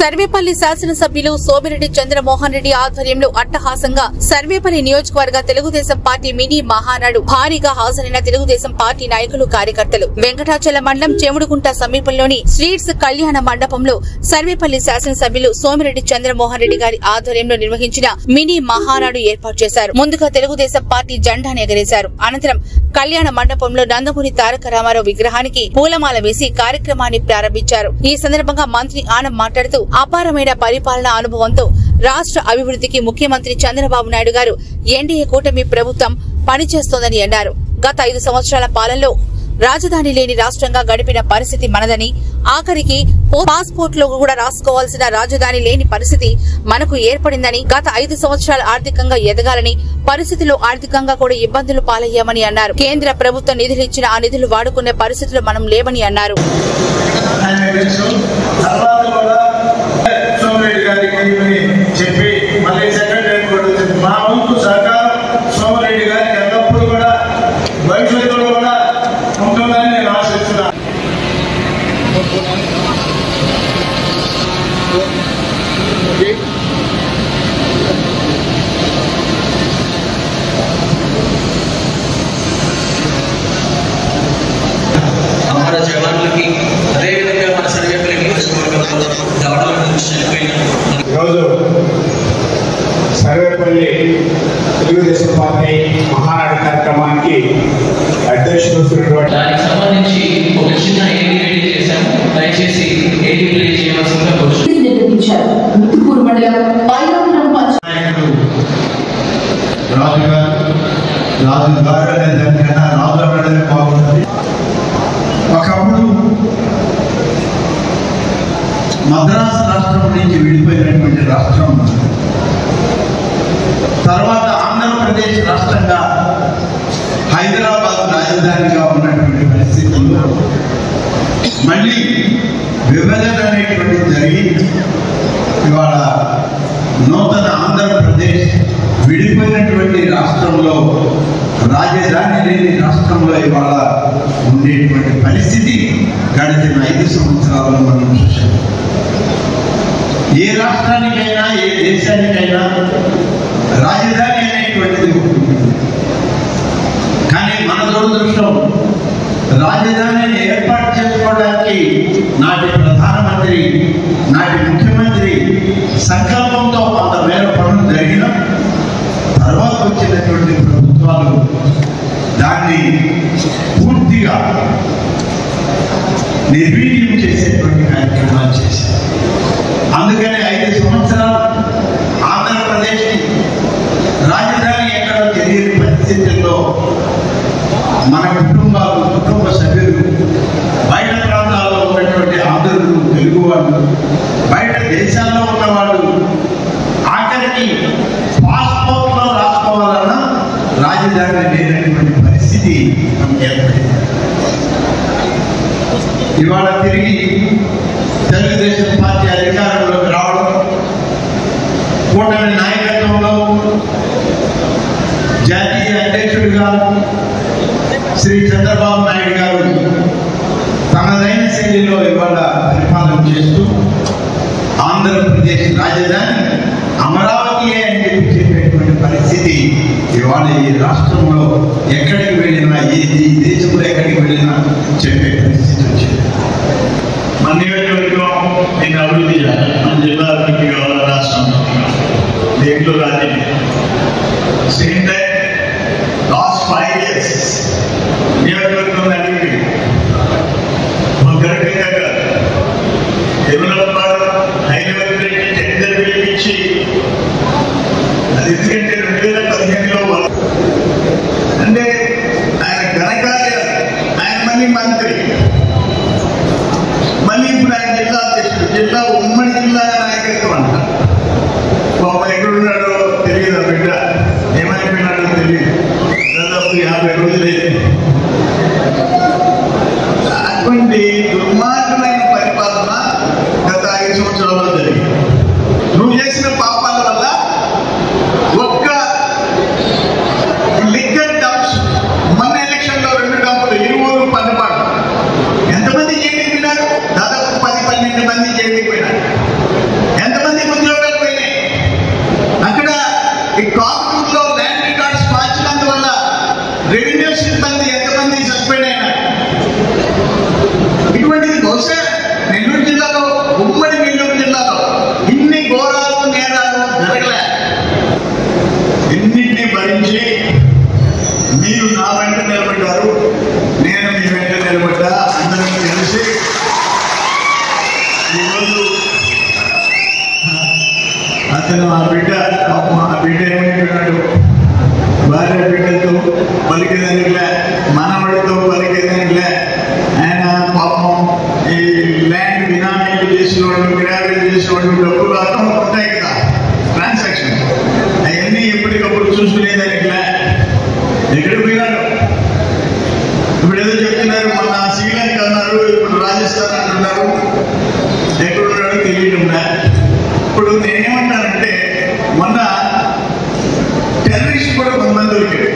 సర్వేపల్లి శాసనసభ్యులు సోమిరెడ్డి చంద్రమోహన్ రెడ్డి ఆధ్వర్యంలో అట్టహాసంగా సర్వేపల్లి నియోజకవర్గ తెలుగుదేశం పార్టీ మినీ మహానాడు భారీగా హాజరైన తెలుగుదేశం పార్టీ నాయకులు కార్యకర్తలు వెంకటాచలం మండలం చెముడుగుంట సమీపంలోని స్ట్రీట్స్ కళ్యాణ మండపంలో సర్వేపల్లి శాసనసభ్యులు సోమిరెడ్డి చంద్రమోహన్ రెడ్డి గారి ఆధ్వర్యంలో నిర్వహించిన మినీ మహానాడు ఏర్పాటు చేశారు. ముందుగా తెలుగుదేశం పార్టీ జెండాను ఎగరేశారు. అనంతరం కళ్యాణ మండపంలో నందమూరి తారక రామారావు విగ్రహానికి పూలమాల వేసి కార్యక్రమాన్ని ప్రారంభించారు. ఈ సందర్భంగా మంత్రి ఆనం మాట్లాడుతూ అపారమైన పరిపాలనా అనుభవంతో రాష్ట్ర అభివృద్ధికి ముఖ్యమంత్రి చంద్రబాబు నాయుడు గారు ఎన్డీఏ కూటమి ప్రభుత్వం పనిచేస్తోందని అన్నారు. గత 5 సంవత్సరాల పాలనలో రాజధాని లేని రాష్ట్రంగా గడిపిన పరిస్థితి మనదని, ఆఖరికి పాస్పోర్ట్ లో కూడా రాసుకోవాల్సిన రాజధాని లేని పరిస్థితి మనకు ఏర్పడిందని, గత 5 సంవత్సరాలు ఆర్థికంగా ఎదగాలని పరిస్థితిలో ఆర్థికంగా కూడా ఇబ్బందులు పాలయ్యామని అన్నారు. కేంద్ర ప్రభుత్వం నిధులు ఇచ్చిన ఆ నిధులు వాడుకునే పరిస్థితులు మనం లేవని అన్నారు. हमारा जवानों अदेविधा मन सर्वेपल्ली सर्वेपल्ली తెలుగుదేశం పార్టీ మహానాడు కార్యక్రమానికి అధ్యక్షుడు దానికి సంబంధించి ఒక చిన్న ఏడి రెడీ చేశాము. దయచేసి ఏడి ప్లే చేయవలసిందిగా నిర్వహించారు. ముత్తుకూరు మండలం పైలవరం పంచాయతీ ఒకప్పుడు మద్రాసు రాష్ట్రం నుంచి విడిపోయినటువంటి రాష్ట్రం తర్వాత ఆంధ్రప్రదేశ్ రాష్ట్రంగా హైదరాబాద్ రాజధానిగా ఉన్నటువంటి పరిస్థితుల్లో మళ్ళీ విభజన అనేటువంటి జరిగి ఇవాళ నూతన ఆంధ్రప్రదేశ్ విడిపోయినటువంటి రాష్ట్రంలో రాజధాని లేని రాష్ట్రంలో ఇవాళ ఉండేటువంటి పరిస్థితి గడిచిన 5 సంవత్సరాల్లో మనం చూసాం. ఏ రాష్ట్రానికైనా ఏ దేశానికైనా రాజధాని అనేటువంటిది ఉంటుంది. కానీ మన దురదృష్టం రాజధానిని ఏర్పాటు చేసుకోవడానికి నాటి ప్రధానమంత్రి నాటి ముఖ్యమంత్రి సంకల్పంతో కొంతమేర పనులు జరిగిన తర్వాత వచ్చినటువంటి ప్రభుత్వాలు దాన్ని పూర్తిగా నిర్వీర్యం చేసేటువంటి కార్యక్రమాలు చేశారు. అందుకని 5 సంవత్సరాలు ఆంధ్రప్రదేశ్కి రాజధాని ఎక్కడో తెలియని పరిస్థితుల్లో మన కుటుంబ సభ్యులు బయట ప్రాంతాల్లో ఉన్నటువంటి ఆంధ్రులు తెలుగు వాళ్ళు బయట దేశాల్లో ఉన్నవాళ్ళు ఆఖరికి పాస్పోర్ట్లో రాసుకోవాలన్నా రాజధాని లేనటువంటి పరిస్థితి మనకి ఏర్పడింది. ఇవాళ తిరిగి తెలుగుదేశం పార్టీ అధికారంలోకి రావడం, కూటమి నాయకత్వంలో జాతీయ అధ్యక్షుడిగా శ్రీ చంద్రబాబు నాయుడు గారు తనదైన శైలిలో ఇవాళ పరిపాలన చేస్తూ ఆంధ్రప్రదేశ్ రాజధాని అమరావతియే అని చెప్పేటువంటి పరిస్థితి ఇవాళ ఈ రాష్ట్రంలో ఎక్కడికి వెళ్ళినా ఈ దేశంలో ఎక్కడికి వెళ్ళినా చెప్పే పరిస్థితి వచ్చింది. మన నియోజకవర్గం దీన్ని అభివృద్ధి చేయాలి. మన జిల్లా అభివృద్ధి కావాలి, రాష్ట్రం దేంట్లో రాజకీయ సేమ్ టైం లాస్ట్ 5 years నియోజకవర్గం అడిగి గరికంగా డెవలప్మెంట్ హై లెవెల్ టెండర్ పిలిపించి అది ఎందుకంటే 2015లో అంటే ఆయన ఘనకార్యాలు ఆయన మళ్ళీ మంత్రి, మళ్ళీ ఇప్పుడు ఆయన జిల్లా అధ్యక్షుడు, జిల్లా ఉమ్మడి జిల్లా నాయకత్వం అంట. ఎక్కడున్నాడో తెలియదు, ఆ బిడ్డ ఏమైపోయినాడో తెలియదు. దాదాపు 50 రోజులైతే అటువంటి దుర్మార్గమైన పరిపాలన గత 5 సంవత్సరాల్లో జరిగింది. నువ్వు చేసిన పాపాల వల్ల ఒక్క లిక్కర్ డంప్స్ మొన్న ఎలక్షన్లో 2 డంపులు ఇరువురు పన్నపాటు ఆ బిడ్డ ఏమైపోయినాడు, భార్య బిడ్డతో పలికేదానికిలే, మనవడితో పలికేదానికిలే. ఆయన పాపం ఈ ల్యాండ్ బినామీలు చేసిన వాళ్ళు, కిరాయిలు చేసిన వాళ్ళు డబ్బులు అకౌంట్ ఉంటాయి కదా, ట్రాన్సాక్షన్, అవన్నీ ఎప్పటికప్పుడు చూసుకునేదానికిలే. ఎక్కడికి పోయినాడు? ఇప్పుడు ఏదో చెప్తున్నారు, మొన్న శ్రీలంక అన్నారు, ఇప్పుడు రాజస్థాన్ అంటున్నారు. ఎక్కడున్నాడో తెలియకుండా. ఇప్పుడు నేనేమంటానంటే, మొన్న టెర్రరిస్ట్ కూడా కొంతమంది దొరికాడు.